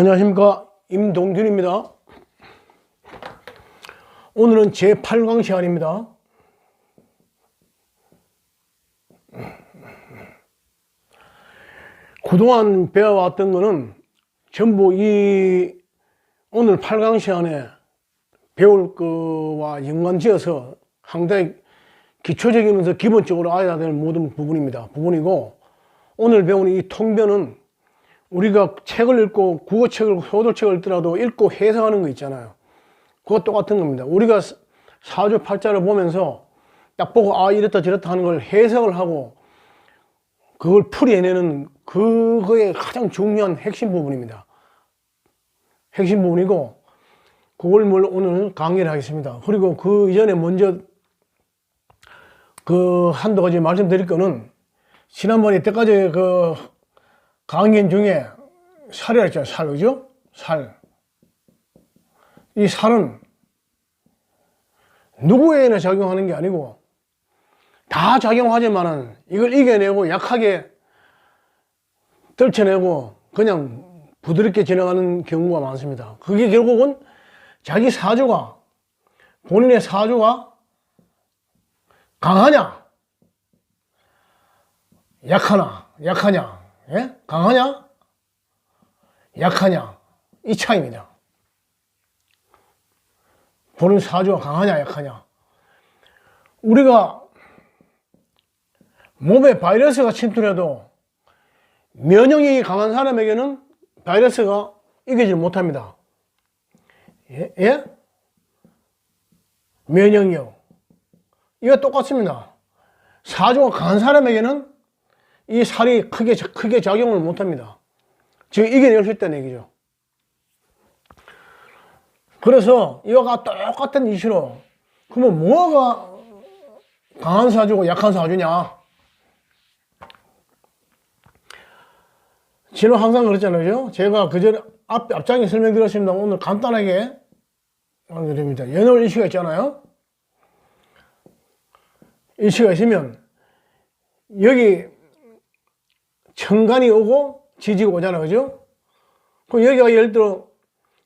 안녕하십니까, 임동균입니다. 오늘은 제8강 시간입니다. 그동안 배워왔던 거는 전부 오늘 8강 시간에 배울 거와 연관지어서 상당히 기초적이면서 기본적으로 알아야 될 모든 부분이고, 오늘 배우는 이 통변은 우리가 책을 읽고 국어책을 효도책을 읽더라도 읽고 해석하는 거 있잖아요. 그거 똑같은 겁니다. 우리가 사주팔자를 보면서 딱 보고 이랬다 저랬다 하는 걸 해석을 하고 그걸 풀이해내는 그거의 가장 중요한 핵심 부분입니다. 핵심 부분이고, 그걸 오늘 강의를 하겠습니다. 그리고 그 이전에 먼저 한두 가지 말씀드릴 거는, 지난번에 이때까지 강연 중에 살이라 했잖아요. 살, 그죠? 살. 이 살은 누구에게나 작용하는 게 아니고 다 작용하지만은 이걸 이겨내고 약하게 떨쳐내고 그냥 부드럽게 지나가는 경우가 많습니다. 그게 결국은 자기 사주가, 본인의 사주가 강하냐 약하냐, 예? 강하냐 약하냐, 이 차이입니다. 본인 사주가 강하냐 약하냐. 우리가 몸에 바이러스가 침투해도 면역력이 강한 사람에게는 바이러스가 이기지 못합니다. 예? 면역력, 이거 똑같습니다. 사주가 강한 사람에게는 이 살이 크게 작용을 못합니다. 즉 이겨낼 수 있다는 얘기죠. 그래서 이거가 똑같은 이슈로, 그러면 뭐가 강한 사주고 약한 사주냐? 저는 항상 그랬잖아요. 제가 그전에 앞장에 설명드렸습니다. 오늘 간단하게 설명드립니다. 연월 일시가 있잖아요. 일시가 있으면 여기 천간이 오고 지지가 오잖아요. 그죠? 그럼 여기가 예를 들어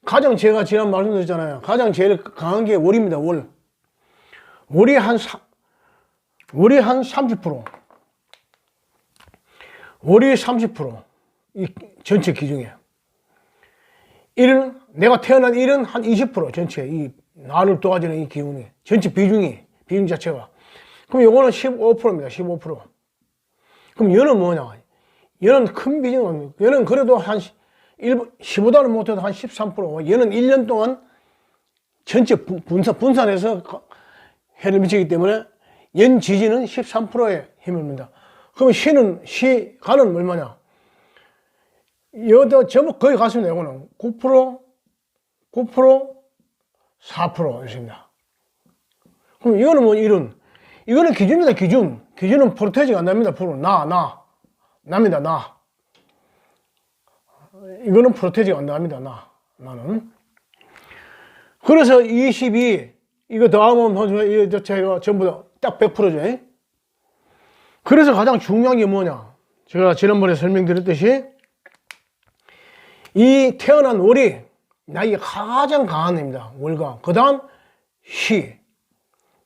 가장, 제가 지난 말씀드렸잖아요. 가장 제일 강한 게 월입니다. 월이 한 30%. 월이 30%. 이 전체 기중에. 내가 태어난 일은 한 20%. 전체 이 나를 도와주는 이 기운이. 전체 비중 자체가. 그럼 요거는 15%입니다. 15%. 그럼 얘는 뭐냐? 얘는 큰 비중은, 얘는 그래도 한 15달은 못해도 한 13%. 얘는 1년 동안 전체 분산해서 해를 미치기 때문에 연 지지는 13%의 힘입니다. 그럼 간은 얼마냐? 여기다 전부 거의 같습니다. 이거는 9%, 4% 이렇습니다. 그럼 이거는 이거는 기준입니다. 기준은 프로테이지가 안 납니다. 납니다. 이거는 프로테이지가 안 납니다. 나는. 그래서 22, 이거 더하면 제가 전부 딱 100%죠. 그래서 가장 중요한 게 뭐냐? 제가 지난번에 설명드렸듯이 이 태어난 월이 나에게 가장 강한 애입니다. 월과, 그 다음 시,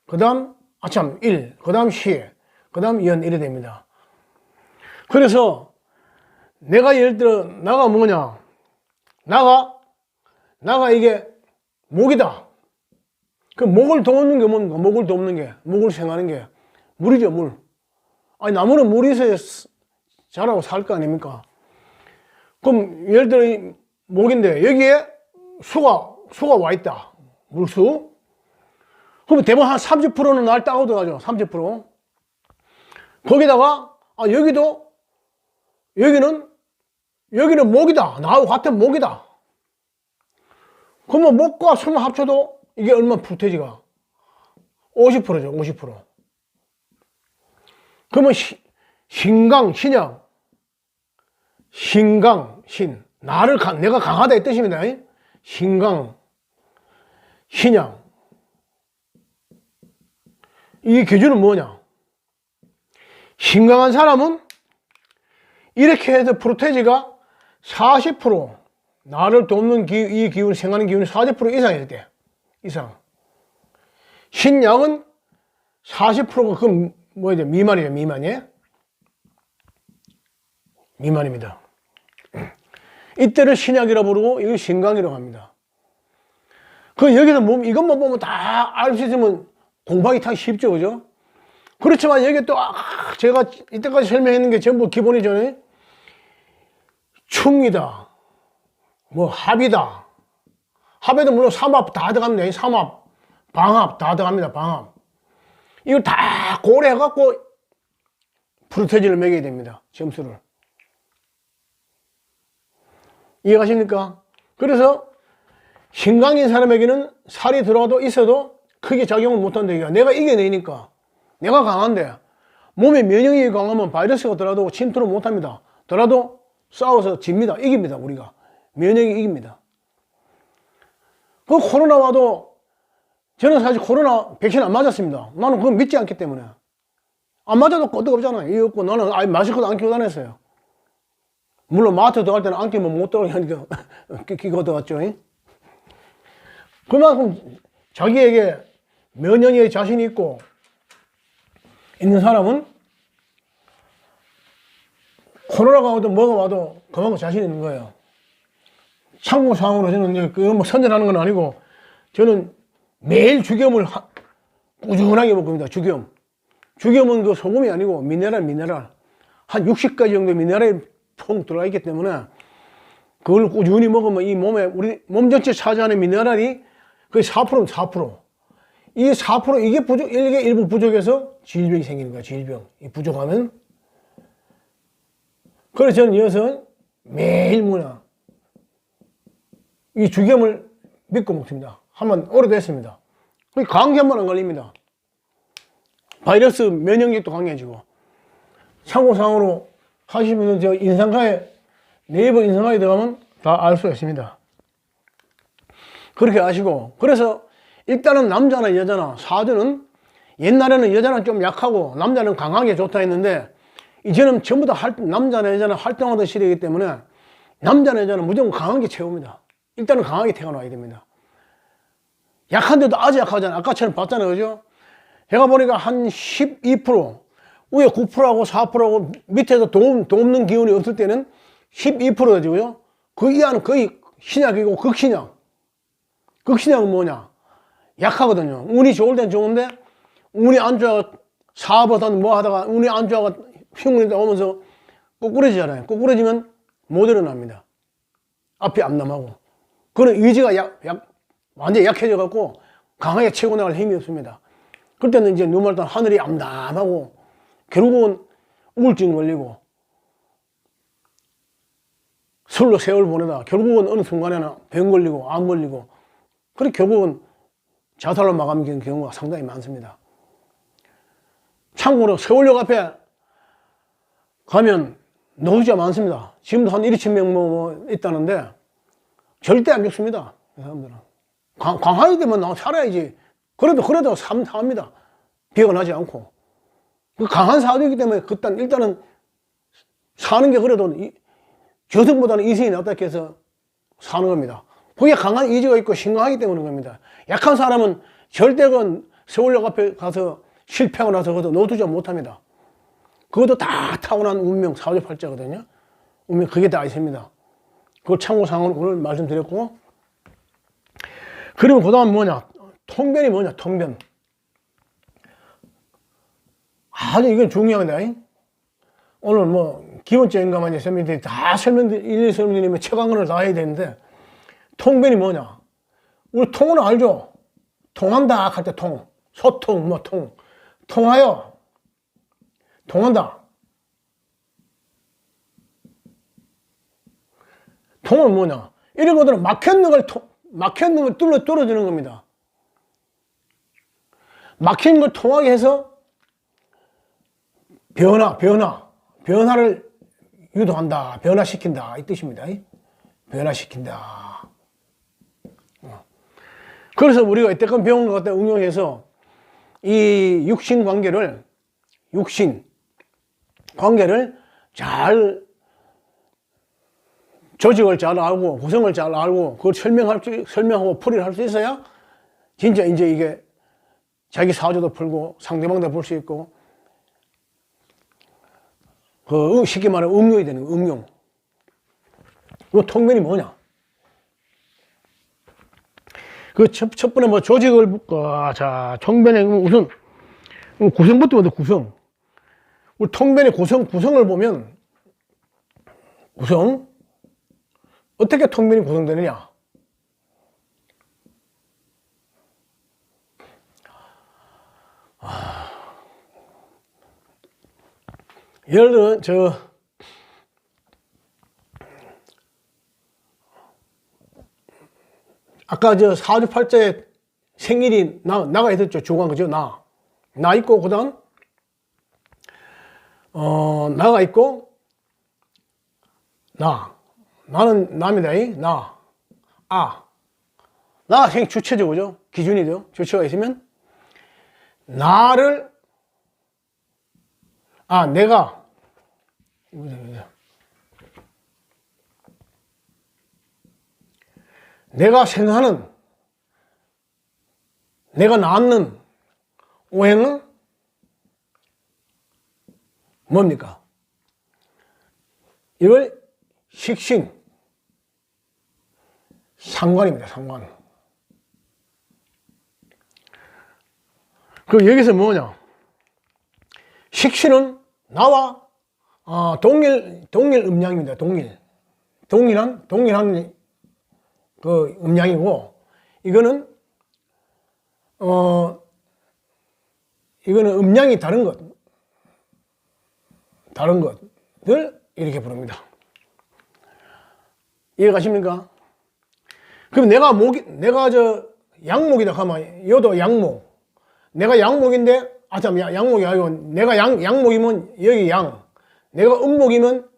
그 다음 아참 일, 그 다음 시, 그 다음 연, 이래 됩니다. 그래서 내가 예를 들어 나가 뭐냐, 나가 이게 목이다. 그 목을 돕는 게 뭔가? 목을 생하는 게 물이죠. 물. 아니, 나무는 물이 있어야 자라고 살 거 아닙니까? 그럼 예를 들어 목인데 여기에 수가 와 있다. 물수. 그럼 대부분 한 30%는 날 따고 들어가죠. 30%. 거기다가 여기는 목이다. 나하고 같은 목이다. 그러면 목과 수만 합쳐도 이게 얼마 프로테이지가? 50%죠. 50%. 그러면 신강, 신양. 신강, 신. 내가 강하다 이 뜻입니다. 신강, 신양. 이 기준은 뭐냐? 신강한 사람은 이렇게 해서 프로테이지가 40%, 나를 돕는 이 기운, 생하는 기운이 40% 이상일 때, 이상. 신약은 40%가 그 뭐죠? 미만이죠, 미만이. 미만입니다. 이때를 신약이라 부르고 이걸 신강이라고 합니다. 그 여기서 이것만 보면 다 알 수 있으면 공부하기 참 쉽죠, 그죠? 그렇지만 여기 또 제가 이때까지 설명했는 게 전부 기본이죠. 충이다, 뭐 합이다. 합에도 물론 삼합 다 들어갑니다. 삼합, 방합 다 들어갑니다. 방합. 이걸 다 고려해갖고 프로테지를 매겨야 됩니다. 점수를. 이해가십니까? 그래서 신강인 사람에게는 살이 들어가도 있어도 크게 작용을 못한다. 이게 내가 이겨내니까. 내가 강한데 몸에 면역력이 강하면 바이러스가 들어도 침투를 못합니다. 들어도 싸워서 집니다. 이깁니다. 우리가. 면역이 이깁니다. 그 코로나 와도 저는 사실 코로나 백신 안 맞았습니다. 나는 그건 믿지 않기 때문에. 안 맞아도 끄떡없잖아요. 이거 없고 나는 아예 마스크도 안 끼고 다녔어요. 물론 마트 들어갈 때는 안 끼면 못 들어가니까 끼고 들어갔죠. 그만큼 자기에게 면역력에 자신이 있고 있는 사람은 코로나가 와도 뭐가 와도 그만큼 자신 있는 거예요. 참고사항으로 저는 이제 그거 뭐 선전하는 건 아니고 저는 매일 죽염을 꾸준하게 먹습니다. 죽염. 죽염은 그 소금이 아니고 미네랄. 한 60가지 정도 미네랄이 통 들어가 있기 때문에 그걸 꾸준히 먹으면 이 몸에 우리 몸 전체 차지하는 미네랄이 거의 4%면 4%. 이 4% 이게 이게 일부 부족해서 질병이 생기는 거야. 질병. 이 부족하면. 그래서 저는 이어서 매일 이 죽염을 믿고 먹습니다. 한번 오래됐습니다. 감기 한 번 안 걸립니다. 바이러스 면역력도 강해지고. 참고사항으로 하시면 저 인상가에 네이버 인상가에 들어가면 다 알 수 있습니다. 그렇게 아시고. 그래서 일단은 남자나 여자나 사주는 옛날에는 여자는 좀 약하고 남자는 강하게 좋다 했는데 이제는 전부 다 남자나 여자나 활동하던 시대이기 때문에 남자나 여자는 무조건 강한 게 최고입니다. 일단은 강하게 태어나야 됩니다. 약한데도 아주 약하잖아요. 아까처럼 봤잖아요. 그죠? 제가 보니까 한 12%, 위에 9%하고 4%하고 밑에서 돕는 기운이 없을 때는 12%죠. 그 이하는 거의 신약이고 극신약. 극신약은 뭐냐? 약하거든요. 운이 좋을 땐 좋은데 운이 안 좋아 사업하든 뭐 하다가 운이 안 좋아가 흉운이 오면서 꼬꾸라지잖아요. 꼬꾸라지면 못 일어납니다. 앞이 암담하고. 그는 의지가 완전히 약해져 갖고 강하게 채고 나갈 힘이 없습니다. 그때는 이제 눈말단 하늘이 암담하고 결국은 우울증 걸리고 서울로 세월 보내다 결국은 어느 순간에는 병 걸리고 암 걸리고 그리고 결국은 자살로 마감되는 경우가 상당히 많습니다. 참고로 서울역 앞에 가면 노숙자 많습니다. 지금도 한 1, 2천 명 있다는데 절대 안 죽습니다. 이 사람들은. 강하게 되면 나 살아야지. 그래도 삼합니다. 비가 나지 않고. 그 강한 사주이기 때문에 일단은 사는 게 그래도 저승보다는 이승이 낫다 해서 사는 겁니다. 그게 강한 의지가 있고 신강하기 때문인 겁니다. 약한 사람은 절대 서울역 앞에 가서 실패하고 나서 그것도 노투자 못합니다. 그것도 다 타고난 운명, 사주팔자거든요. 운명, 그게 다 있습니다. 그걸 참고사항으로 오늘 말씀드렸고. 그리고 그 다음 뭐냐? 통변이 뭐냐? 통변. 아주 이건 중요합니다. 오늘 뭐 기본적인 것만 일일이 설명드리면 최강권을 다 해야 되는데 통변이 뭐냐? 우리 통은 알죠? 통한다 할 때 통, 소통, 통하여 통한다. 통은 뭐냐? 이런 것들은 막혔는 걸 뚫어주는 겁니다. 막힌 걸 통하게 해서 변화를 유도한다, 변화시킨다 이 뜻입니다. 변화시킨다. 그래서 우리가 이때껏 배운 것 갖다 응용해서 이 육신 관계를 잘 조직을 잘 알고 구성을 잘 알고 그걸 설명하고 풀이를 할 수 있어야 진짜 이제 이게 자기 사주도 풀고 상대방도 볼 수 있고 그 쉽게 말하면 응용이 되는 거예요. 응용. 그 통면이 뭐냐? 그 첫 번째 뭐 조직을 자 통면의 우선 구성부터 먼저 구성. 우리 통면의 구성을 보면 구성 어떻게 통면이 구성되느냐? 예를 들어 아까 사주팔자에 생일이 나가 있었죠. 주간 그죠? 나 있고 그다음 나가 있고 나는 남이다. 나가 생 주체죠. 그죠? 기준이죠. 주체가 있으면 나를 내가 생각하는 내가 낳는 오행은 뭡니까? 이걸 식신 상관입니다. 상관. 그 여기서 뭐냐? 식신은 나와 동일 음양입니다. 동일한 그 음양이고 이거는 음양이 다른 것들 이렇게 부릅니다. 이해 가십니까? 그럼 내가 양목이다 하면 여도 양목. 내가 양목인데 양목이 아니고 내가 양목이면 여기 양. 내가 음목이면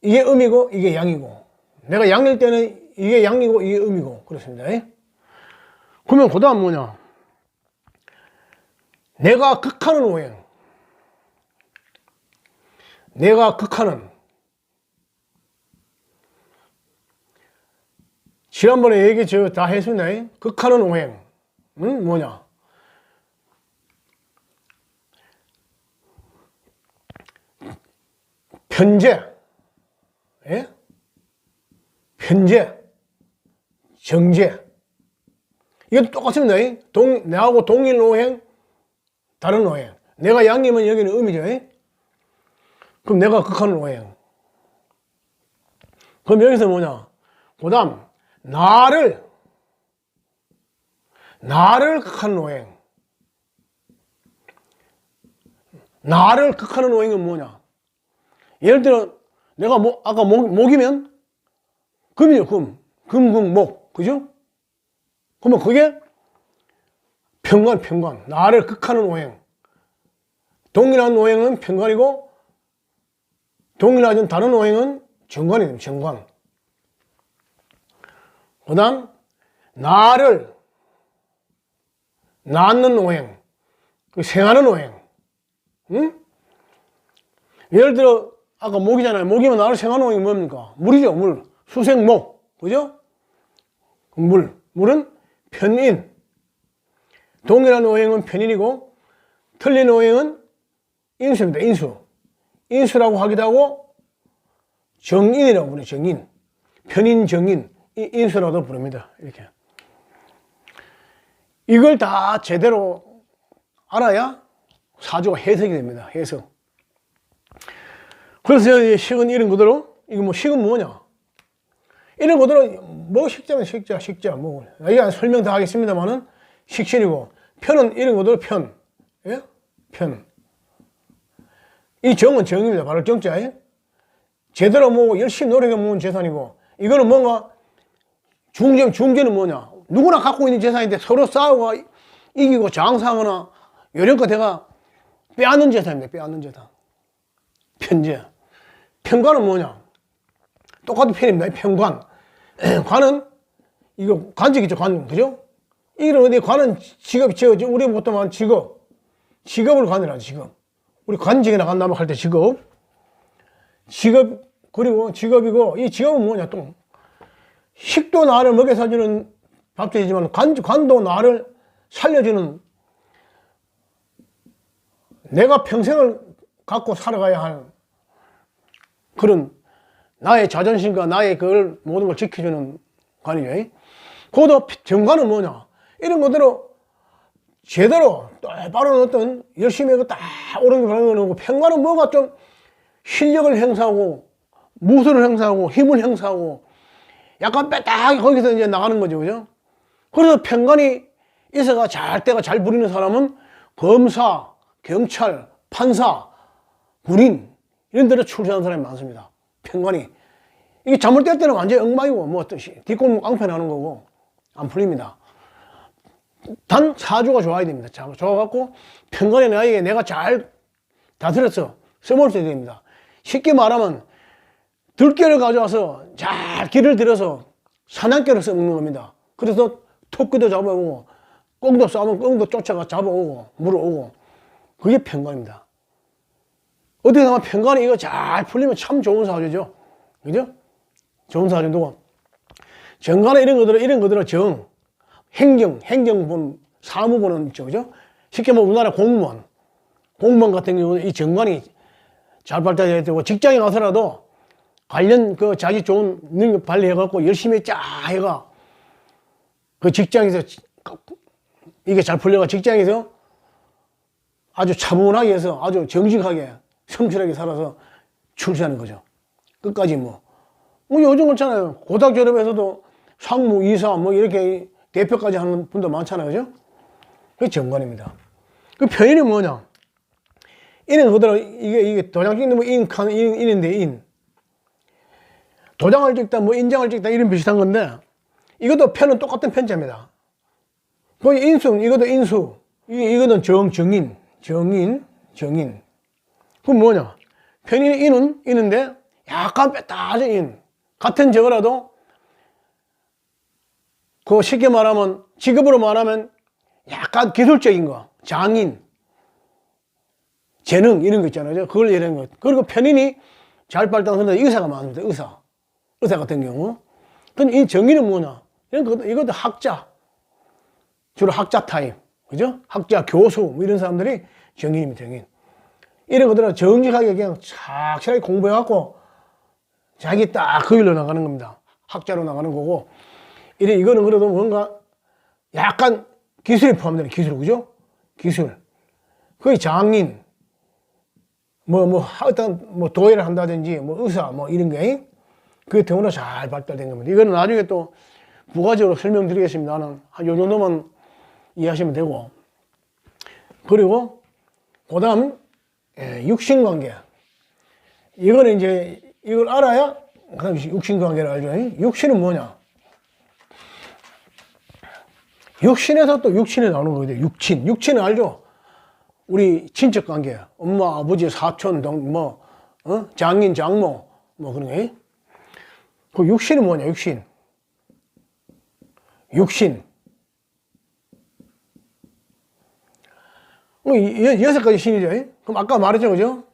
이게 음이고 이게 양이고. 내가 양일 때는 이게 양이고 이게 음이고 그렇습니다. 그러면 그 다음 뭐냐? 내가 극하는 오행. 내가 극하는. 지난번에 얘기 다 했습니다. 극하는 오행은 뭐냐? 편재, 정재. 이것도 똑같습니다. 내하고 동일 오행, 다른 오행. 내가 양이면 여기는 음이죠. 그럼 내가 극하는 오행. 그럼 여기서 뭐냐? 그 다음, 나를 극하는 오행. 나를 극하는 오행은 뭐냐? 예를 들어, 내가 아까 목이면 금이요, 금, 목. 그죠? 그러면 그게 편관. 나를 극하는 오행. 동일한 오행은 편관이고, 동일하지 다른 오행은 정관이에요, 정관. 그 다음, 나를 낳는 오행, 생하는 오행. 응? 예를 들어, 아까 목이잖아요. 목이면 나를 생하는 오행이 뭡니까? 물이죠, 물. 수생목. 그죠? 물은 편인. 동일한 오행은 편인이고, 틀린 오행은 인수입니다, 인수. 인수라고 하기도 하고, 정인이라고 부르죠, 정인. 편인, 정인. 인수라고 부릅니다. 이렇게. 이걸 다 제대로 알아야 사주가 해석이 됩니다. 해석. 그래서 식은 이런 그대로, 이거 뭐 식은 뭐냐? 이런 그대로, 뭐 식자면 식자, 뭐. 이게 설명 다 하겠습니다만은, 식신이고, 편은 이런 그대로 편. 예? 편. 이 정은 정입니다. 바로 정자. 제대로 뭐 열심히 노력해 모은 재산이고, 이거는 뭔가, 중재는 뭐냐? 누구나 갖고 있는 재산인데 서로 싸우고 이기고 장사하거나 요령껏 해가 빼앗는 재산입니다. 빼앗는 재산. 편재. 편관은 뭐냐? 똑같은 편입니다. 편관. 관은 이거 관직이죠. 관. 그죠? 이런 어디 관은 직업, 우리 보통 말하는 직업을 관이라는 직업. 우리 관직에 나간다면 할 때 직업. 그리고 직업이고, 이 직업은 뭐냐, 또. 식도 나를 먹여 사주는 밥줄이지만, 관도 나를 살려주는, 내가 평생을 갖고 살아가야 할 그런 나의 자존심과 나의 그걸 모든 걸 지켜주는 관이죠. 그것도 정관은 뭐냐, 이런 것들로 제대로 빠른 어떤 열심히 해서 딱 옳은 게 발견하고, 평관은 뭐가 좀 실력을 행사하고 무술을 행사하고 힘을 행사하고 약간 빼딱 거기서 이제 나가는 거죠, 그죠? 그래서 평관이 있어가 때가 잘 부리는 사람은 검사, 경찰, 판사, 군인 이런 데로 출세하는 사람이 많습니다. 평관이 이게 잘못될 때는 완전히 엉망이고 뭐 뒷골목 깡패 나는 거고 안 풀립니다. 단 사주가 좋아야 됩니다. 좋아갖고 평관의 나에게 내가 잘 다스려서 써먹을 수 있어야 됩니다. 쉽게 말하면 들깨를 가져와서 잘 길을 들여서 사냥개를 써먹는 겁니다. 그래서 토끼도 잡아오고 꽁도 싸면 꽁도 쫓아가 잡아오고 물어오고, 그게 평관입니다. 어떻게 보면 평관이 이거 잘 풀리면 참 좋은 사주죠. 그죠? 좋은 사주도 정관에 이런 것들은 행정본, 사무본은 있죠. 그죠? 쉽게 말하면 우리나라 공무원 같은 경우는 이 정관이 잘 발달해야 되고, 직장에 가서라도 관련 자기 좋은 능력 발휘해갖고 열심히 쫙 해가 그 직장에서 이게 잘 풀려가 직장에서 아주 차분하게 해서 아주 정직하게 성실하게 살아서 출세하는 거죠. 끝까지 뭐 요즘 그렇잖아요. 고등학교 졸업해서도 상무, 이사 뭐 이렇게 대표까지 하는 분도 많잖아요. 그죠? 그게 정관입니다. 그 편인은 뭐냐? 인은 그대로 이게 도장 찍는 뭐 인인데 도장을 찍다 뭐 인장을 찍다 이런 비슷한 건데, 이것도 편은 똑같은 편자입니다. 거기 인수, 이것도 인수, 이거는 정인. 그럼 뭐냐? 편인은 인인데 약간 빼따진 인. 같은 저거라도 그 쉽게 말하면 직업으로 말하면 약간 기술적인 거, 장인, 재능 이런 거 있잖아요. 그걸 이런 거. 그리고 편인이 잘 발달하는 의사가 많습니다. 의사 같은 경우. 근데 이 정인은 뭐냐? 이것도 학자. 주로 학자 타입. 그죠? 학자, 교수, 뭐 이런 사람들이 정인입니다, 정인. 이런 것들은 정직하게 그냥 착실하게 공부해갖고 자기 딱 그 일로 나가는 겁니다. 학자로 나가는 거고. 이거는 그래도 뭔가 약간 기술이 포함되는 기술, 그죠? 기술. 거의 장인. 어떤 도예를 한다든지, 의사, 이런 게. 그게 대우로 잘 발달된 겁니다. 이거는 나중에 또 부가적으로 설명드리겠습니다. 요 정도만 이해하시면 되고. 그리고, 그 다음, 육신관계. 이거는 이제, 이걸 알아야, 그 다음 육신관계를 알죠. 육신은 뭐냐? 육신에서 또 육신이 나오는 거죠. 육친은 알죠? 우리 친척관계. 엄마, 아버지, 사촌, 장인, 장모, 그런 게. 그 육신은 뭐냐, 육신. 여섯 가지 신이죠. 그럼 아까 말했죠, 그죠?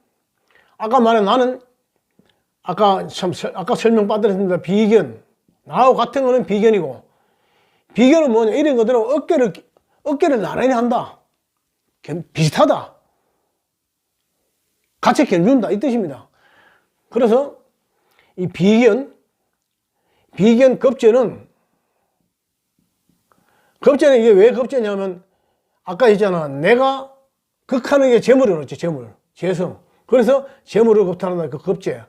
아까 말한 나는, 아까 설명 받았습니다. 비견. 나하고 같은 거는 비견이고, 비견은 뭐냐, 이런 것들은 어깨를 나란히 한다. 비슷하다. 같이 견준다. 이 뜻입니다. 그래서, 이 비견 겁재는 이게 왜 겁재냐면, 아까 있잖아. 내가 극하는 게 재물이라고 했지, 재성. 그래서 재물을 겁탈한다, 그 겁재.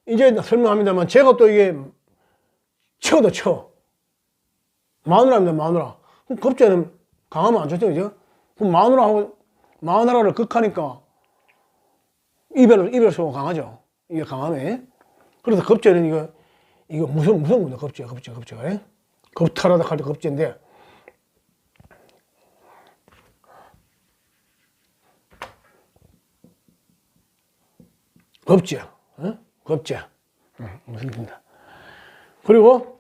이제 설명합니다만, 제가 또 이게, 쳐도 쳐. 마누라입니다, 마누라. 그럼 겁재는 강하면 안 좋죠, 그죠? 그럼 마누라를 극하니까, 이별소가 강하죠. 이게 강하네. 그래서 겁재는 이거 무서운 겁니다, 겁재가. 겁탈하다 할 때 겁재인데, 겁재. 무슨 겁니다. 그리고,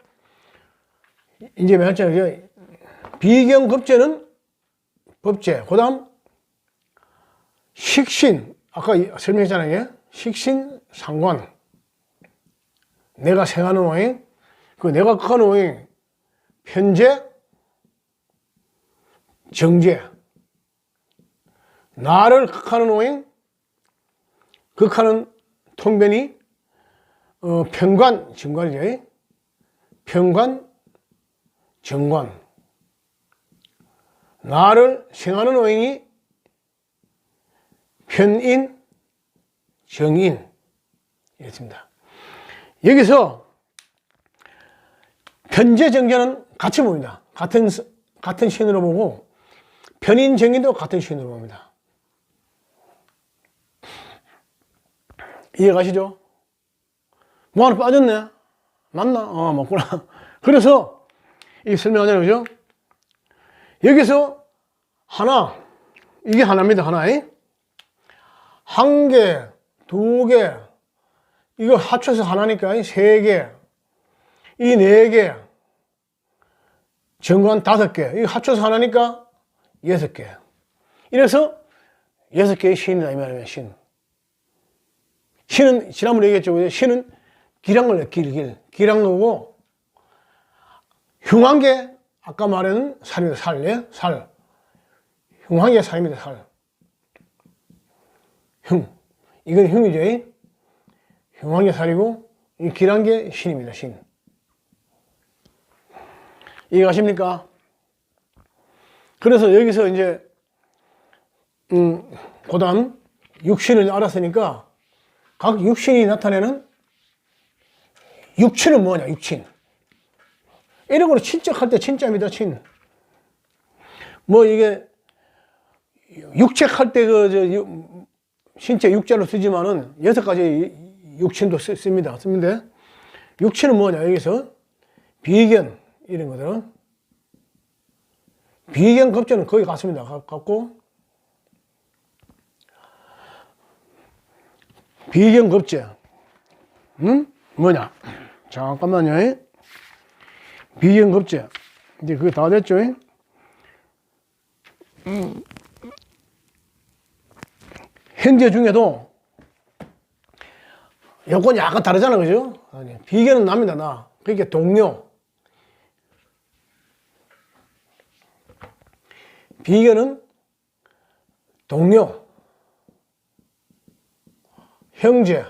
이제 맨처럼 비경 겁재는 법재. 그 다음, 식신. 아까 설명했잖아요. 식신상관. 내가 생하는 오행, 그 내가 극하는 오행, 편재, 정재. 나를 극하는 오행, 극하는 통변이 편관, 정관이죠. 편관, 정관. 나를 생하는 오행이 편인, 정인. 이렇습니다. 여기서 편재, 정재는 같이 봅니다. 같은 신으로 보고, 편인, 정인도 같은 신으로 봅니다. 이해가시죠? 뭐 하나 빠졌네? 맞나? 맞구나. 그래서, 이 설명하자면, 그죠? 여기서 하나, 이게 하나입니다. 하나. 한 개, 두 개, 이거 합쳐서 하나니까 세 개, 이 네 개, 정관 다섯 개, 이거 합쳐서 하나니까 여섯 개. 이래서 여섯 개의 신이다 이 말이에요. 신. 신은 지난번에 얘기했죠. 신은 길한 걸요. 길한 거고, 흉한 게 아까 말한 살입니다. 살. 흉한 게 살입니다. 살. 흉. 이건 흉이죠. 흉한 게 살이고, 이 길한 게 신입니다. 신. 이해가십니까? 그래서 여기서 이제 그 다음 육신을 알았으니까 각 육신이 나타내는 육친은 뭐냐? 육친. 이런 거로 친척할 때 친자입니다. 친. 뭐 이게 육책할 때 신체 육자로 쓰지만은 여섯 가지 육친도 씁니다. 육친은 뭐냐? 여기서 비견 이런 것들은 비견 급제는 거의 같습니다. 같고 비견 급제 뭐냐? 잠깐만요. 비견 급제 이제 그게 다 됐죠? 현재 중에도 여건이 약간 다르잖아, 그죠? 아니, 비견은 납니다, 나. 그러니까 동료. 비견은 동료, 형제,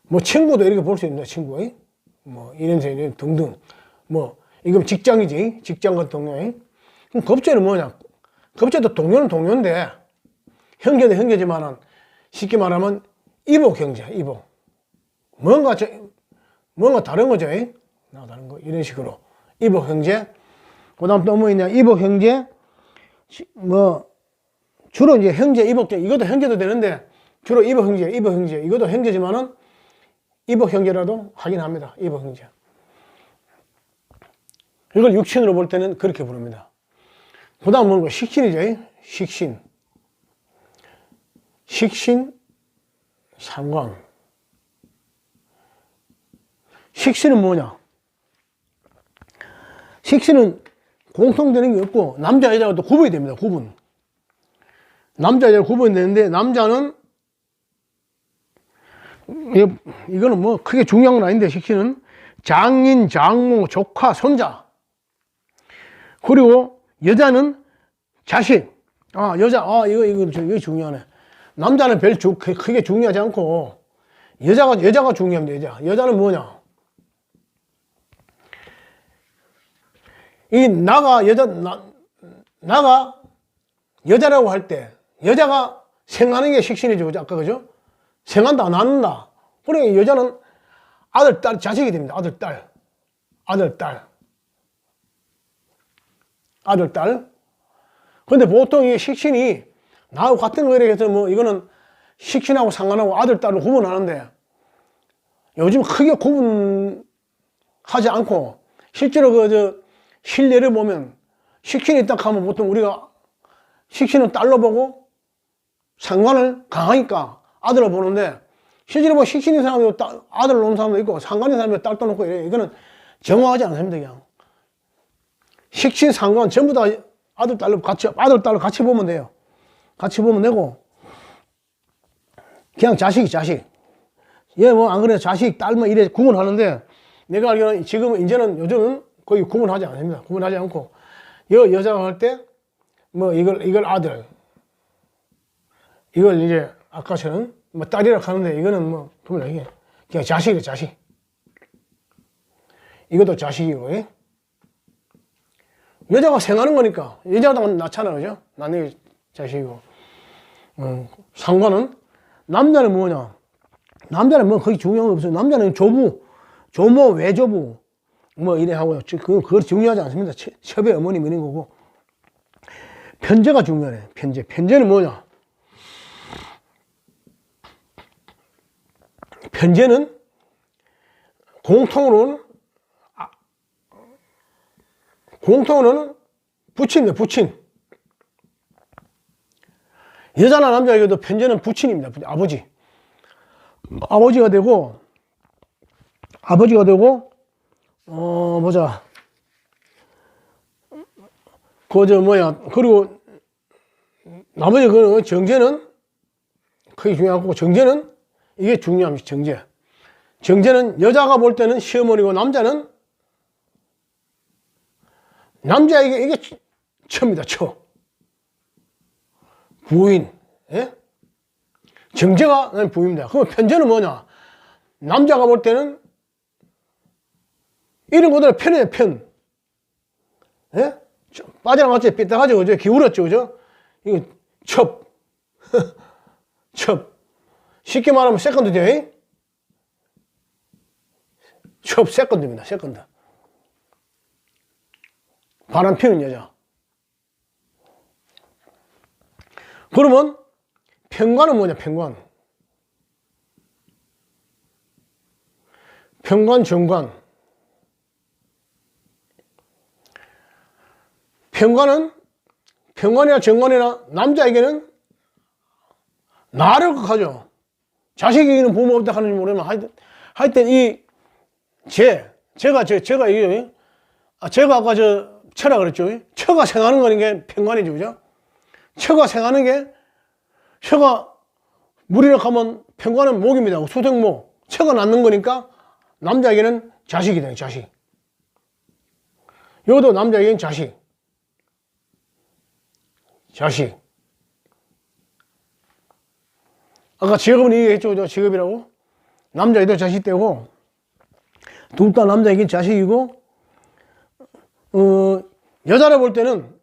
뭐 친구도 이렇게 볼 수 있습니다. 친구, 뭐 이런 등등. 뭐 이건 직장이지, 직장 같은 동료. 그럼 겁제는 뭐냐? 겁제도 동료는 동료인데 형제도 형제지만은 쉽게 말하면 이복 형제, 이복. 뭔가 다른 거죠. 다른 거 이런 식으로 이복 형제. 그다음 또 뭐 있냐? 이복 형제. 뭐 주로 이제 형제, 이복, 이것도 형제도 되는데 주로 이복 형제, 이것도 형제지만은 이복 형제라도 하긴 합니다. 이복 형제. 이걸 육신으로 볼 때는 그렇게 부릅니다. 그다음 뭔가 식신이죠. 식신 상관. 식신은 뭐냐? 식신은 공통되는 게 없고 남자 여자가 또 구분이 됩니다. 구분. 남자 여자 구분이 되는데 남자는 이거는 뭐 크게 중요한 건 아닌데 식신은 장인, 장모, 조카, 손자. 그리고 여자는 자식. 이거 중요하네. 남자는 별 크게 중요하지 않고 여자가 중요합니다. 여자는 뭐냐? 이 나가 여자라고 할 때 여자가 생하는 게 식신이죠. 아까 그죠? 생한다, 낳는다. 그러니까 여자는 아들, 딸, 자식이 됩니다. 아들, 딸. 근데 보통 이 식신이 나하고 같은 거에 해서 뭐 이거는 식신하고 상관하고 아들, 딸을 구분하는데 요즘 크게 구분하지 않고 실제로 실례를 보면 식신이 딱 하면 보통 우리가 식신은 딸로 보고 상관을 강하니까 아들로 보는데 실제로 뭐 식신인 사람도 아들로 놓은 사람도 있고 상관인 사람도 딸도 놓고 이래요. 이거는 정확하지 않습니다. 그냥 식신, 상관 전부 다 아들, 딸로 같이 보면 돼요. 같이 보면 되고 그냥 자식이 자식. 얘 뭐 안 그래 자식 딸 뭐 이래 구분하는데 내가 알기로는 지금은 이제는 요즘은 거의 구분하지 않습니다. 구분하지 않고 여자가 할 때 뭐 이걸 아들, 이걸 이제 아까처럼 뭐 딸이라 하는데 이거는 뭐 보면 이게 그냥 자식이래 자식. 이것도 자식이고. 예? 여자가 생하는 거니까 여자가 낳잖아, 그죠? 낳는 게 자식이고. 상관은 남자는 뭐냐? 남자는 뭐 거의 중요한 거 없어요. 남자는 조부, 조모, 외조부 뭐 이래 하고요. 그건 중요하지 않습니다. 첩의 어머니 있는 거고. 편제가 중요하네. 편제. 편제는 뭐냐? 편제는 공통으로는 부친입니다. 부친. 여자나 남자에게도 편제는 부친입니다. 아버지. 아버지가 되고, 보자. 그리고 나머지 그 정제는 크게 중요하고, 정제는 이게 중요합니다. 정제. 정제는 여자가 볼 때는 시어머니고, 남자에게 이게 처입니다. 처. 부인. 예? 정제가 부인입니다. 그럼 편제는 뭐냐? 남자가 볼 때는 이런 것들 편이에요, 편. 예? 빠져나갔죠? 삐딱하죠? 그죠? 기울었죠? 그죠? 이거 첩. 첩. 쉽게 말하면 세컨드죠? 예? 첩, 세컨드입니다. 세컨드. 바람 피는 여자. 그러면 편관은 뭐냐? 편관. 편관, 정관. 편관이나 정관이나 남자에게는 나를 극하죠. 자식에게는 부모 없다 하는지 모르지만 하여튼 제가 이게 제가 아까 처라 그랬죠. 처가 생하는 거는 게 편관이죠. 그죠? 처가 생하는 게 처가 물이라 하면 편관은 목입니다. 수생목. 처가 낳는 거니까 남자에게는 자식이 돼요. 자식. 여기도 남자에게는 자식. 아까 직업은 얘기했죠. 직업이라고. 남자애도 자식 되고 둘 다 남자에게는 자식이고 여자를 볼 때는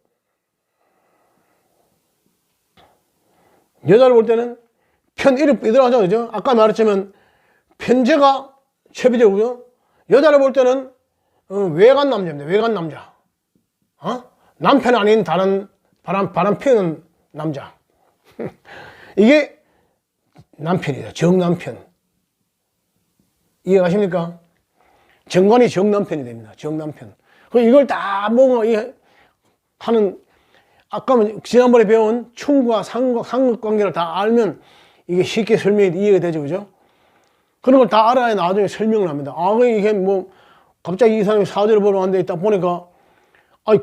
이름 삐들어가죠. 그죠? 아까 말했지만 편제가 첩이죠. 그죠? 여자를 볼 때는 외간 남자입니다. 외간 남자. 남편 아닌 다른 바람 피우는 남자. 이게 남편이다. 정남편. 이해가십니까? 정관이 정남편이 됩니다. 정남편. 이걸 다 하는, 아까 지난번에 배운 충과 상극 관계를 다 알면 이게 쉽게 설명이 이해가 되죠. 그죠? 그런 걸 다 알아야 나중에 설명을 합니다. 이게 갑자기 이 사람이 사주를 보러 왔는데 딱 보니까,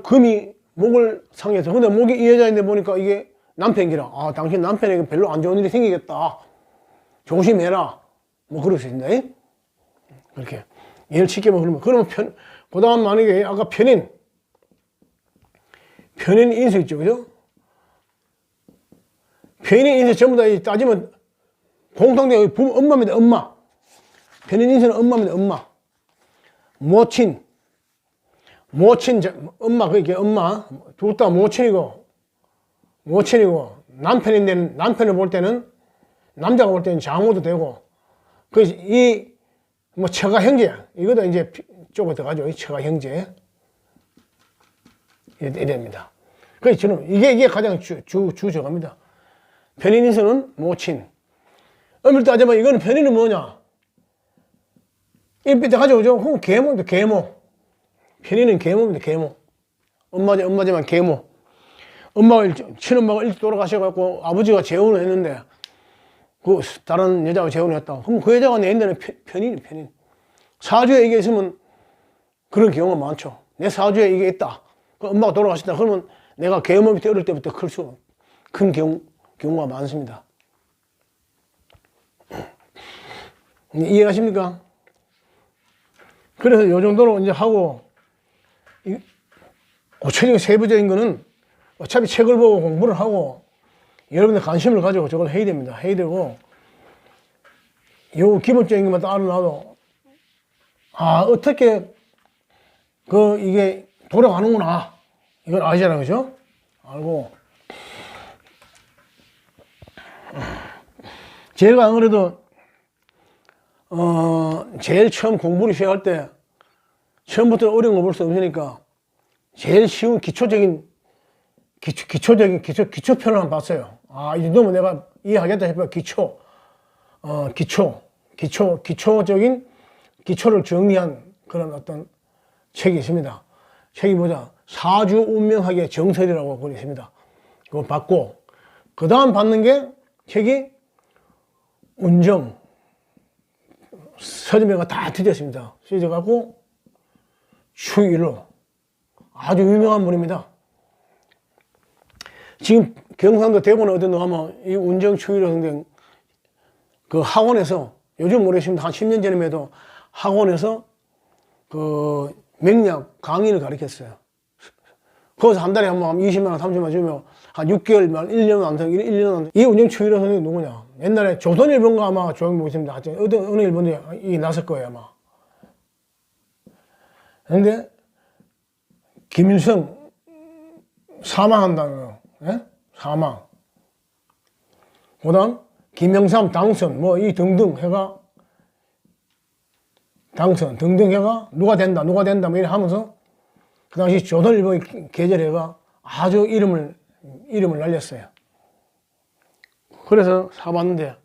금이 목을 상해서. 근데 목이 이 여자인데 보니까 이게 남편이라. 당신 남편에게 별로 안 좋은 일이 생기겠다. 조심해라. 그럴 수 있습니다. 그렇게. 예를 쉽게 그러면 그 다음 만약에 아까 편인 인수 있죠. 그죠? 편인 인수 전부 다 따지면 공통된 엄마입니다. 엄마. 편인 인수는 엄마입니다. 엄마. 모친, 엄마, 그게 엄마. 둘 다 모친이고, 남편인데, 남편을 볼 때는, 남자가 볼 때는 장모도 되고, 처가 형제. 이것도 이제 쪼개 들어가죠. 처가 형제. 이랍니다. 그래서 저는 이게 가장 저겁니다. 편인인수는 모친. 엄밀히 따지면 이거는 편인은 뭐냐? 일빛 가죠. 그죠? 그럼 계모입니다. 계모. 편인은 계모입니다. 계모. 엄마지만 계모. 친엄마가 일찍 돌아가셔갖고 아버지가 재혼을 했는데, 다른 여자가 재혼을 했다고. 그럼 그 여자가 내 인데는 편인. 사주에 이게 있으면 그런 경우가 많죠. 내 사주에 이게 있다. 엄마가 돌아가셨다. 그러면 내가 계모 밑에 어릴 때부터 큰 경우가 많습니다. 이해하십니까? 그래서 요 정도로 이제 하고, 구체적인 세부적인 거는 어차피 책을 보고 공부를 하고, 여러분들 관심을 가지고 저걸 해야 됩니다. 해야 되고, 요 기본적인 것만 딱 알아놔도, 어떻게, 이게 돌아가는구나. 이걸 아시잖아요. 그죠? 알고. 제가 안 그래도, 제일 처음 공부를 시작할 때, 처음부터 어려운 거 볼 수 없으니까, 제일 쉬운 기초적인 기초편을 한번 봤어요. 이 정도면 내가 이해하겠다 싶어요. 기초적인 기초를 정리한 그런 어떤 책이 있습니다. 책이 뭐냐? 사주 운명학의 정설이라고 그거 있습니다. 그거 봤고, 그 다음 받는 게 책이 운정, 서점에가 다 뒤졌습니다. 뒤져갖고 추일로 아주 유명한 분입니다. 지금 경상도 대구는 어디 나가면 이 운정 추일로 선생 그 학원에서 요즘 모르겠습니다. 한 10년 전에만 해도 학원에서 그 맥락 강의를 가르쳤어요. 거기서 한 달에 한번 20만 원, 30만 원 주면 한 6개월만, 1년 안 돼. 1년 안 돼. 이 운정 추일로 선생이 누구냐? 옛날에 조선일보인가 아마 조용 모르겠습니다. 어느 일본이 났을 거예요, 아마. 근데 김일성 사망한다는 거, 예? 사망. 그 다음, 김영삼 당선, 뭐, 이 등등 해가, 당선, 등등 해가, 누가 된다, 뭐 이래 하면서, 그 당시 조선일보 계절해가 아주 이름을 날렸어요. 그래서 사봤는데,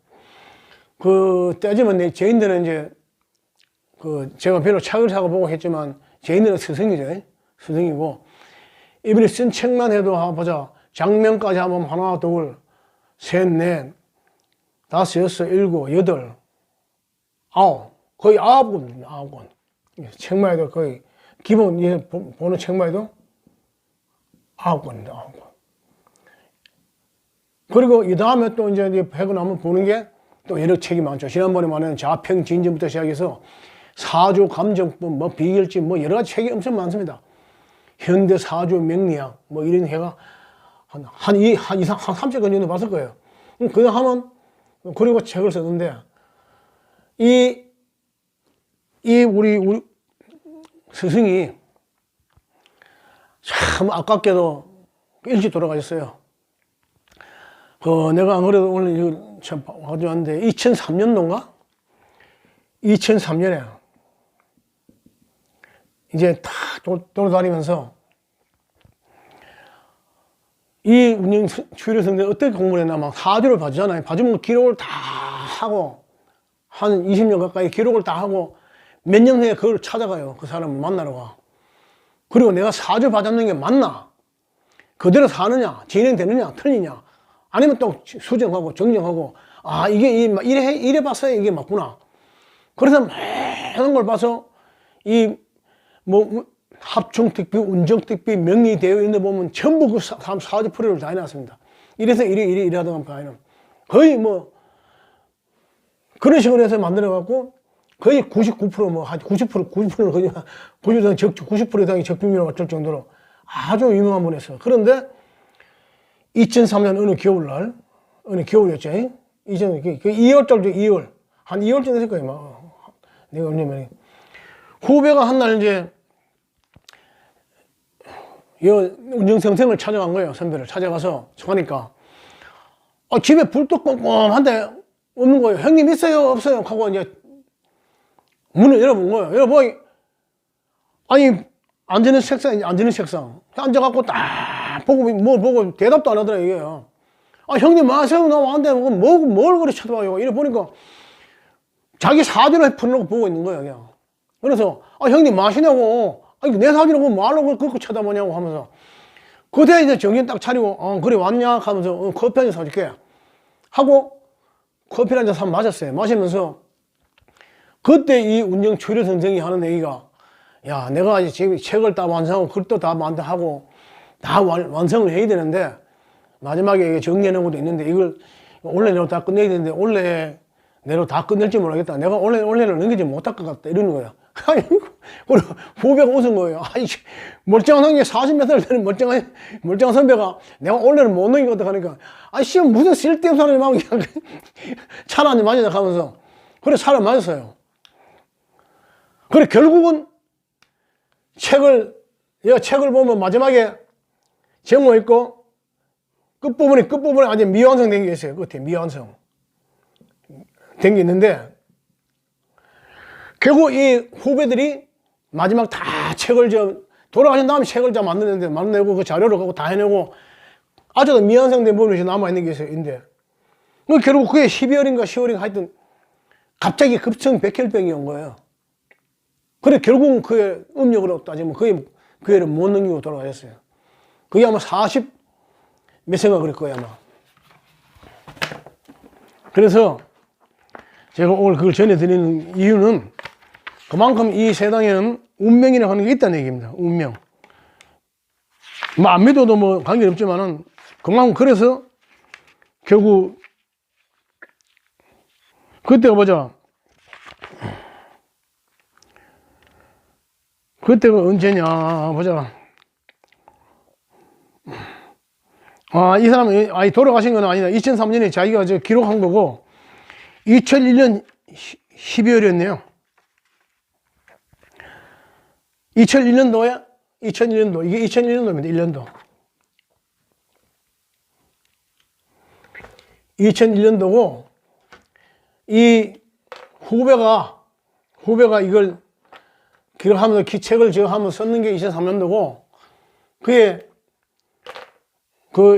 따지면 저희들은 이제, 제가 별로 책을 사고 보고 했지만, 저희들은 스승이죠. 스승이고, 이분이 쓴 책만 해도 한번 보자. 장면까지 한번 하나, 둘, 셋, 넷, 다섯, 여섯, 일곱, 여덟, 아홉. 거의 9권, 9권. 책만 해도 거의, 기본, 보는 책만 해도 9권입니다, 9권. 그리고 이 다음에 또 이제 배고 나면 보는 게 또 여러 책이 많죠. 지난번에 말하는 자평진전부터 시작해서 사주 감정법, 뭐 비결집, 뭐 여러 가지 책이 엄청 많습니다. 현대 사주 명리학, 뭐 이런 해가 한 30권 정도 봤을 거예요. 그냥 하면, 그리고 책을 썼는데, 우리 스승이 참 아깝게도 일찍 돌아가셨어요. 내가 안 그래도 오늘 참 가져왔는데, 2003년도인가? 2003년에 이제 다 돌아다니면서 이 운영 추리선생 어떻게 공부를 했나 막 사주를 봐주잖아요. 봐주면 기록을 다 하고 한 20년 가까이 기록을 다 하고 몇 년 후에 그걸 찾아가요. 그 사람을 만나러 가. 그리고 내가 사주 봐잡는 게 맞나? 그대로 사느냐? 진행되느냐? 틀리냐? 아니면 또 수정하고 정정하고 이게 이래 봤어야 이게 맞구나. 그래서 많은 걸 봐서 합충특비, 운정특비, 명리되어 있는 데 보면 전부 그 사주 풀이를 다 해놨습니다. 이래서 이래 하던 거는 거의 뭐 그런 식으로 해서 만들어갖고 거의 99% 한 90%를 거의 90% 이상이 적중률을 맞출 정도로 아주 유명한 분이었어요. 그런데 2003년 어느 겨울이었죠. 2월달도 2월. 한 2월쯤 됐을 거예요. 내가 언제면. 후배가 한 날 이제, 운정선생을 찾아간 거예요. 선배를 찾아가서 하니까. 집에 불도 꼼꼼한데 없는 거예요. 형님 있어요? 없어요? 하고 이제 문을 열어본 거예요. 열어보니, 앉는 책상. 앉아갖고 딱 보고 대답도 안 하더라, 이게요. 형님 마세요. 나 왔는데 뭘 그리 쳐다봐요. 이래 보니까 자기 사진을 풀어놓고 보고 있는 거예요, 그냥. 그래서, 형님 마시냐고. 내 사진을 뭐하려고 그렇게 쳐다보냐고 하면서. 그때 이제 정신 딱 차리고, 그래 왔냐? 하면서, 커피 한잔 사줄게. 하고, 커피 한잔 마셨어요. 마시면서, 그때 이 운정 추리 선생이 하는 얘기가, 야, 내가 지금 책을 다 완성하고, 글도 다 만들고, 다 완성을 해야 되는데, 마지막에 정리하는 것도 있는데, 이걸 원래 내가 다 끝내야 되는데, 원래 내로 다 끝낼지 모르겠다. 내가 원래는 넘기지 못할 것 같다. 이러는 거야. 그리고 후배가 웃은 거예요. 아이, 멀쩡한 형이 40m 되는 멀쩡한 선배가 내가 원래는 못 넘기겠다 하니까, 아이씨, 무슨 쓸데없는 사람이 막 그냥 차를 한잔 마시자 하면서. 그래, 차를 마셨어요. 그래, 결국은 얘가 책을 보면 마지막에 제목 있고, 끝부분에 아주 미완성 된 게 있어요. 끝에 미완성. 된 게 있는데, 결국 이 후배들이 마지막 다 책을 돌아가신 다음에 책을 다 만들어내고 그 자료를 갖고 다 해내고 아주 미완성된 부분이 남아있는 게 있어요. 인데. 결국 그게 12월인가 10월인가 하여튼 갑자기 급성 백혈병이 온 거예요. 그래, 결국은 그의 음력으로 따지면 그 애를 못 넘기고 돌아가셨어요. 그게 아마 40 몇 세가 그럴 거예요, 아마. 그래서 제가 오늘 그걸 전해드리는 이유는 그만큼 이 세상에는 운명이라고 하는 게 있다는 얘기입니다. 운명. 뭐 안 믿어도 뭐 관계는 없지만은 그만큼 그래서 결국 그때가 보자. 그때가 언제냐 보자. 이 사람이 돌아가신 건 아니다. 2003년에 자기가 기록한 거고 2001년 12월이었네요. 2001년도에 2001년도 이게 2001년도입니다. 1년도 2001년도고 이 후배가 이걸 기록하면서 책을 하면서 썼는 게 2003년도고 그게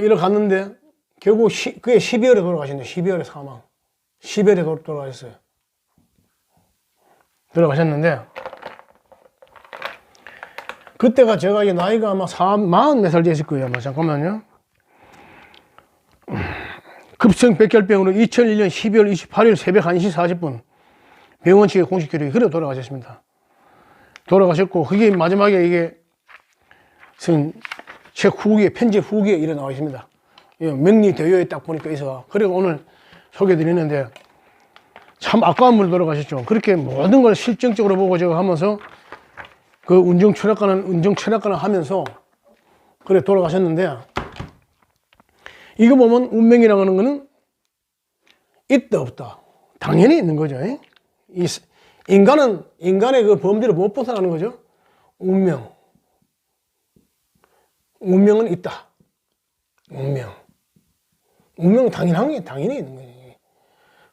이를 갔는데 결국 그게 12월에 돌아가셨네요. 12월에 사망. 12월에 돌아가셨어요. 돌아가셨는데 그때가 제가 나이가 아마 40몇 살 됐을 거예요. 아마 잠깐만요. 급성 백혈병으로 2001년 12월 28일 새벽 1시 40분 병원 측의 공식 기록이 그래 돌아가셨습니다. 돌아가셨고 그게 마지막에 이게 책 후기에 편집 후기에 이래 나와 있습니다. 명리대요에 딱 보니까 있어. 그리고 오늘 소개드리는데 참 아까운 분이 돌아가셨죠. 그렇게 모든 걸 실증적으로 보고 제가 하면서 그 운정 철학가는 하면서 그래 돌아가셨는데 이거 보면 운명이라고 하는 거는 있다 없다 당연히 있는 거죠. 인간의 그 범죄를 못 벗어나는 거죠. 운명은 있다. 운명은 당연히 있는 거예요.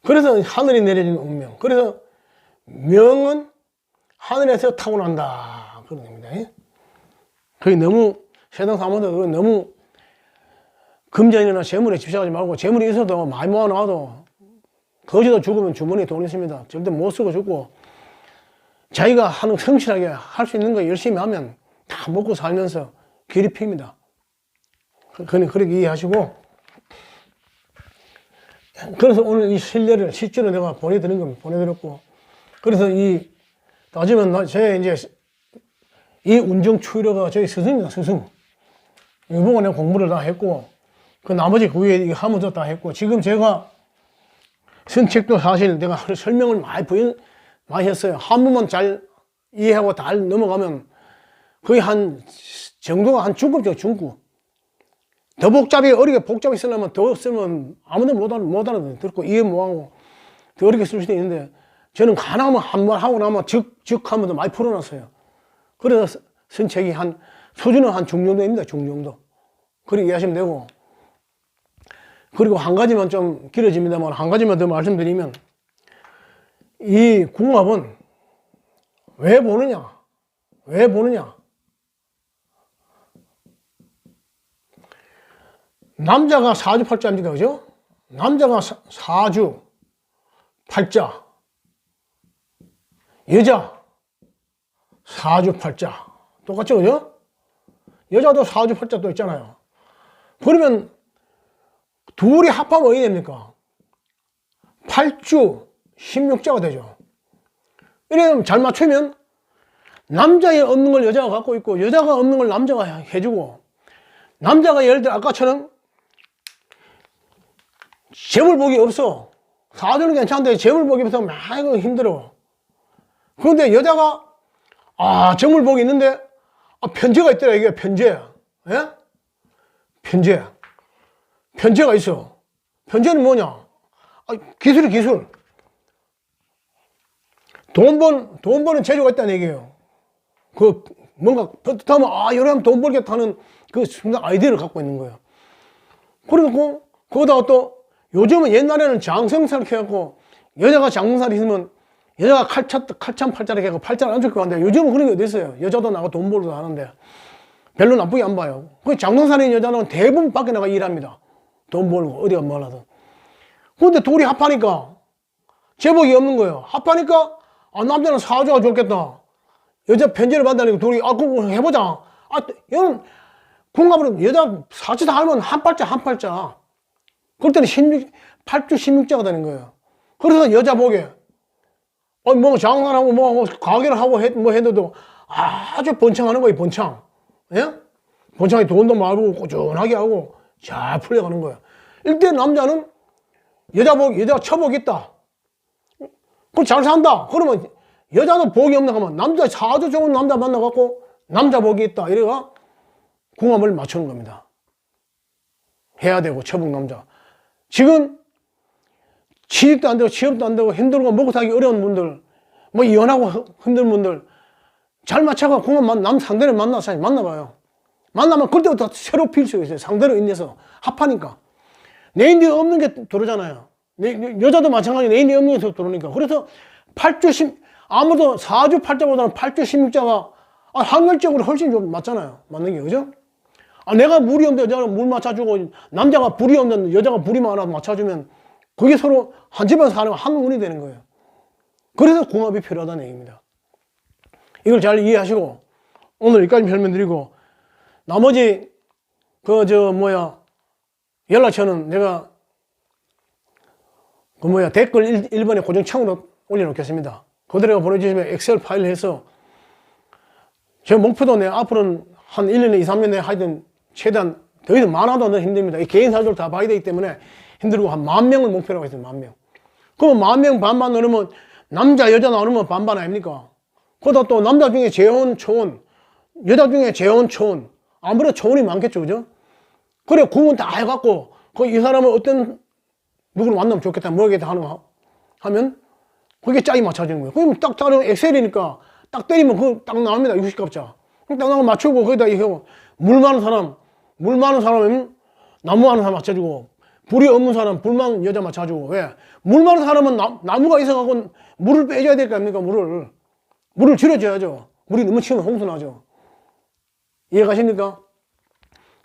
그래서 하늘이 내려진 운명. 그래서 명은 하늘에서 타고난다. 그런 겁니다. 그게 너무 세상 사람들 너무 금전이나 재물에 집착하지 말고 재물이 있어도 많이 모아놔도 거지도 죽으면 주머니에 돈 있습니다. 절대 못 쓰고 죽고 자기가 성실하게 할 수 있는 거 열심히 하면 다 먹고 살면서 길이 핍니다. 그렇게 이해하시고 그래서 오늘 이 실례를 실제로 내가 보내드린 겁니다. 보내드렸고 그래서 따지면 이 운정추이로가 저희 스승입니다. 스승. 이거 보고 내가 공부를 다 했고 그 나머지 그 위에 하면서 다 했고 지금 제가 쓴 책도 사실 내가 설명을 많이 했어요. 한 번만 잘 이해하고 잘 넘어가면 거의 정도가 한 중급이죠. 중급. 더 어리게 복잡하게 쓰려면 더 쓰면 아무도 못 알아듣고 이해 못하고 더 어렵게 쓸 수도 있는데 저는 가능하면 한 번 하고 나면 즉 하면서 많이 풀어놨어요. 그래서 쓴 책이 수준은 한 중정도입니다. 중정도. 그렇게 이해하시면 되고 그리고 한 가지만 좀 길어집니다만 한 가지만 더 말씀드리면 이 궁합은 왜 보느냐? 남자가 사주팔자입니다. 그죠? 남자가 사주, 팔자, 여자, 사주, 팔자. 똑같죠? 그죠? 여자도 사주, 팔자 또 있잖아요. 그러면 둘이 합하면 어디 됩니까? 8주, 16자가 되죠. 이래 잘 맞추면 남자에 없는 걸 여자가 갖고 있고 여자가 없는 걸 남자가 해주고 남자가 예를 들어 아까처럼 재물복이 없어. 사주는 괜찮은데 재물 복이 있어서 많이 힘들어. 그런데 여자가 재물 복이 있는데 편제가 있더라. 이게 편제. 예? 편제. 편제가 있어. 편제는 뭐냐? 기술이 기술. 돈 버는 재주가 있다는 얘기예요. 뭔가 뿌듯하면 이러면 돈 벌겠다 하는 그 순간 아이디어를 갖고 있는 거예요. 그리고 거기다가 또 요즘은 옛날에는 장성살 해갖고 여자가 장성살이 있으면 여자가 칼참 팔자를 해갖고 팔자를 안 좋게 하는데 요즘은 그런 게 어디 있어요. 여자도 나가 돈 벌어도 하는데 별로 나쁘게 안 봐요. 그 장성살인 여자는 대부분 밖에 나가 일합니다. 돈 벌고 어디가 뭘 하든. 근데 둘이 합하니까 제복이 없는 거예요. 합하니까 남자는 사주가 좋겠다. 여자 편지를 받다니까 둘이 그거 해보자. 여는 궁합으로 여자 사주 다 알면 한 팔자. 그럴 때는 8주 16자가 되는 거예요. 그래서 여자 보게 뭐 장난하고 뭐 가게를 하고 뭐 해도 아주 번창하는 거예요. 번창. 예? 번창이 돈도 많고 꾸준하게 하고 잘 풀려가는 거예요. 일단 남자는 여자 처복이 있다. 그럼 잘 산다. 그러면 여자도 복이 없나 하면 남자 사주 좋은 남자 만나갖고 남자 복이 있다. 이래가 궁합을 맞추는 겁니다. 해야 되고 처복 남자. 지금 취직도 안 되고 취업도 안 되고 힘들고 먹고 살기 어려운 분들, 뭐 이혼하고 힘든 분들 잘 맞춰가 궁합 상대를 만나봐요. 만나면 그때부터 새로 필 수 있어요. 상대로 인해서 합하니까. 내 인데 없는 게 들어오잖아요. 여자도 마찬가지 내 인데 없는 게 들어오니까. 그래서 8주 아무도 4주 8자보다는 8주 16자가 확률적으로 훨씬 좀 맞잖아요. 맞는 게, 그죠? 내가 물이 없는데 여자가 물 맞춰주고 남자가 불이 없는데 여자가 불이 많아 맞춰주면 그게 서로 한 집에서 사는 한 운이 되는 거예요. 그래서 궁합이 필요하다는 얘기입니다. 이걸 잘 이해하시고 오늘 여기까지 설명드리고 나머지 연락처는 내가 댓글 1번에 고정창으로 올려놓겠습니다. 그대로 보내주시면 엑셀 파일 해서 제 목표도 앞으로는 한 1년에 2, 3년 내에 하여튼 최대한 더 이상 많아도 더 힘듭니다. 이 개인 사주를 다 봐야 되기 때문에 힘들고 한 10,000명을 목표로 하고 있습니다. 10,000명. 그러면 10,000명 반반 넣으면 남자 여자 나누면 반반 아닙니까? 그러다 또 남자 중에 재혼 초혼, 여자 중에 재혼 초혼, 아무래도 초혼이 많겠죠, 그죠? 그래 구분 다 해갖고 이 사람은 어떤 누구를 만나면 좋겠다, 뭐겠다 하면 그게 짝이 맞춰지는 거예요. 그러면 딱 다른 엑셀이니까 딱 때리면 딱 나옵니다. 60갑자. 딱 나오면 맞추고 거기다 이거 물 많은 사람은 나무 많은 사람 맞춰주고 불이 없는 사람 불 많은 여자 맞춰주고. 왜? 물 많은 사람은 나무가 있어갖고 물을 빼줘야 될 거 아닙니까? 물을 줄여줘야죠. 물이 너무 치면 홍수나죠. 이해가십니까?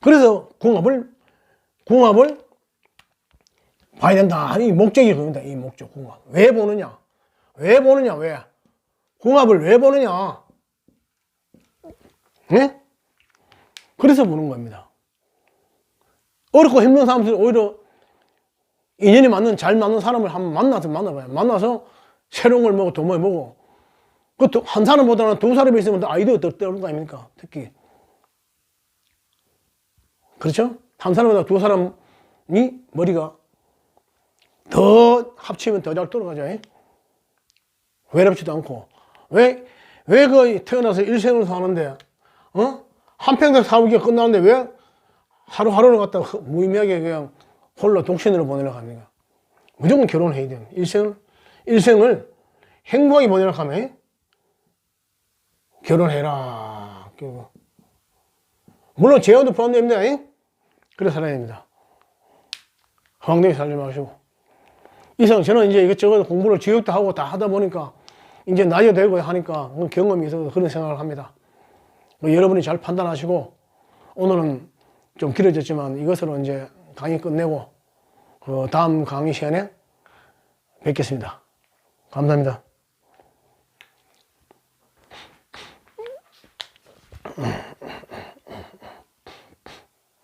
그래서 궁합을 봐야 된다. 이 목적이 그겁니다. 이 목적 궁합. 왜 보느냐? 왜? 궁합을 왜 보느냐? 네? 그래서 보는 겁니다. 어렵고 힘든 사람들 오히려 인연이 잘 맞는 사람을 한번 만나봐요. 만나서 새로운 걸 먹고 도모해 보고. 한 사람보다는 두 사람이 있으면 더 아이디어가 더 떠오르는 거 아닙니까? 특히. 그렇죠? 한 사람보다 두 사람이 머리가 더 합치면 더 잘 돌아가죠. 외롭지도 않고. 왜 태어나서 일생을 사는데, 한평생 사후기가 끝나는데 왜 하루하루를 갖다가 무의미하게 그냥 홀로 독신으로 보내려고 합니까? 무조건 결혼해야 돼요. 일생을 행복하게 보내려고 하면 결혼해라. 물론 재혼도 포함됩니다. 그래 살아야 됩니다. 허황되게 살지 마시고. 이상 저는 이제 이것저것 공부를 지역도 하고 다 하다 보니까 이제 나이가 되고 하니까 경험이 있어서 그런 생각을 합니다. 여러분이 잘 판단하시고 오늘은 좀 길어졌지만 이것으로 이제 강의 끝내고 다음 강의 시간에 뵙겠습니다. 감사합니다.